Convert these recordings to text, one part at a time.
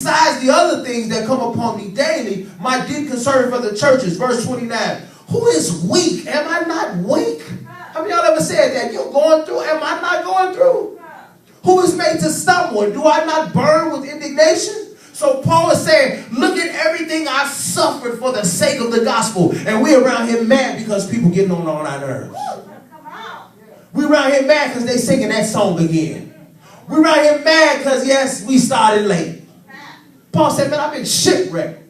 besides the other things that come upon me daily, my deep concern for the churches. Verse 29. Who is weak? Am I not weak? Have y'all ever said that? You're going through. Am I not going through? Who is made to stumble? Do I not burn with indignation? So Paul is saying, look at everything I've suffered for the sake of the gospel. And we're around here mad because people getting on our nerves. We're around here mad because they singing that song again. We're around here mad because, yes, we started late. Paul said, man, I've been shipwrecked.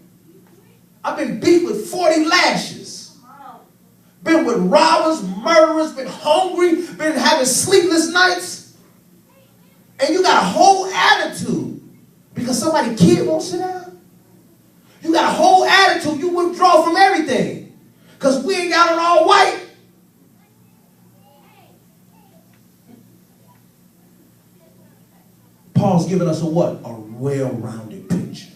I've been beat with 40 lashes. Been with robbers, murderers, been hungry, been having sleepless nights. And you got a whole attitude. Because somebody kid won't sit down. You got a whole attitude. You withdraw from everything. Because we ain't got it all white. Paul's giving us a what? A well-rounded picture.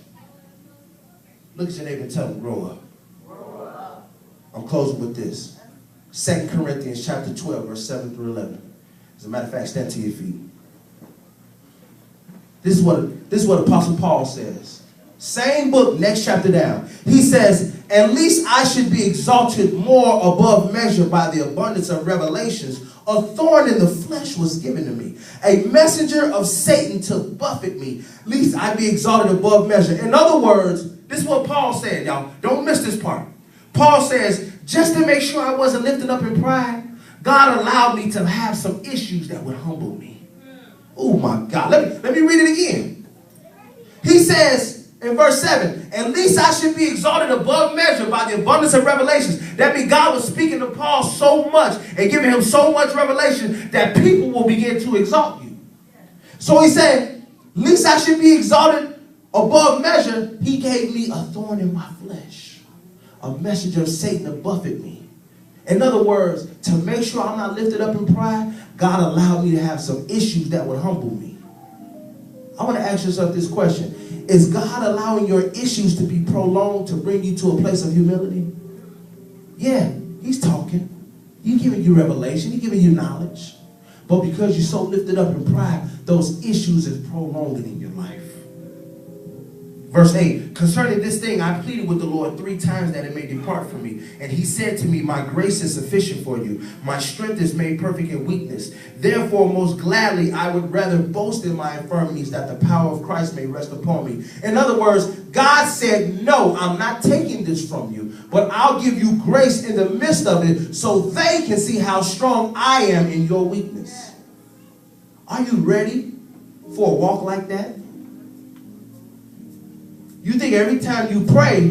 Look at your neighbor and tell them, grow up. Grow up. I'm closing with this. 2 Corinthians chapter 12, verse 7 through 11. As a matter of fact, stand to your feet. This is what Apostle Paul says. Same book, next chapter down. He says, at least I should be exalted more above measure by the abundance of revelations. A thorn in the flesh was given to me, a messenger of Satan to buffet me, lest I be exalted above measure. In other words, this is what Paul said, y'all. Don't miss this part. Paul says, just to make sure I wasn't lifted up in pride, God allowed me to have some issues that would humble me. Oh my God. Let me read it again. He says in verse 7, at least I should be exalted above measure by the abundance of revelations. That means God was speaking to Paul so much and giving him so much revelation that people will begin to exalt you. So he said, at least I should be exalted above measure. He gave me a thorn in my flesh, a messenger of Satan to buffet me. In other words, to make sure I'm not lifted up in pride, God allowed me to have some issues that would humble me. I want to ask yourself this question. Is God allowing your issues to be prolonged to bring you to a place of humility? Yeah, he's talking. He's giving you revelation. He's giving you knowledge. But because you're so lifted up in pride, those issues is prolonging in your life. Verse 8, concerning this thing, I pleaded with the Lord 3 times that it may depart from me. And he said to me, my grace is sufficient for you. My strength is made perfect in weakness. Therefore, most gladly, I would rather boast in my infirmities that the power of Christ may rest upon me. In other words, God said, no, I'm not taking this from you, but I'll give you grace in the midst of it so they can see how strong I am in your weakness. Are you ready for a walk like that? You think every time you pray,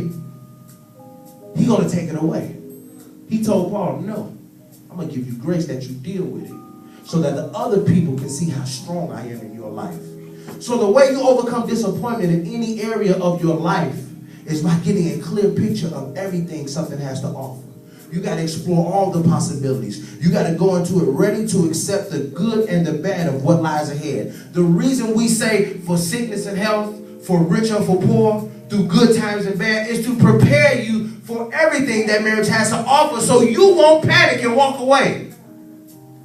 he's going to take it away. He told Paul, no, I'm going to give you grace that you deal with it so that the other people can see how strong I am in your life. So the way you overcome disappointment in any area of your life is by getting a clear picture of everything something has to offer. You got to explore all the possibilities. You got to go into it ready to accept the good and the bad of what lies ahead. The reason we say for sickness and health, for rich or for poor, through good times and bad, is to prepare you for everything that marriage has to offer so you won't panic and walk away.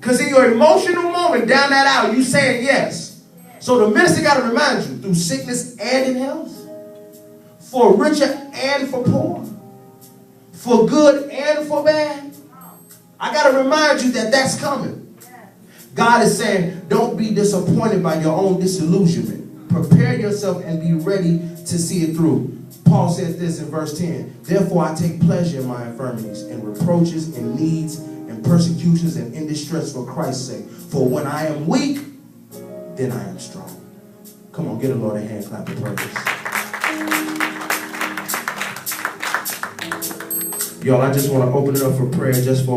Because in your emotional moment down that aisle, you saying yes. So the minister got to remind you, through sickness and in health, for richer and for poor, for good and for bad, I got to remind you that that's coming. God is saying, don't be disappointed by your own disillusionment. Prepare yourself and be ready to see it through. Paul says this in verse 10. Therefore I take pleasure in my infirmities, in reproaches, in needs, in persecutions, and in distress for Christ's sake. For when I am weak, then I am strong. Come on, get a Lord a hand clap of praise. Y'all, I just want to open it up for prayer just for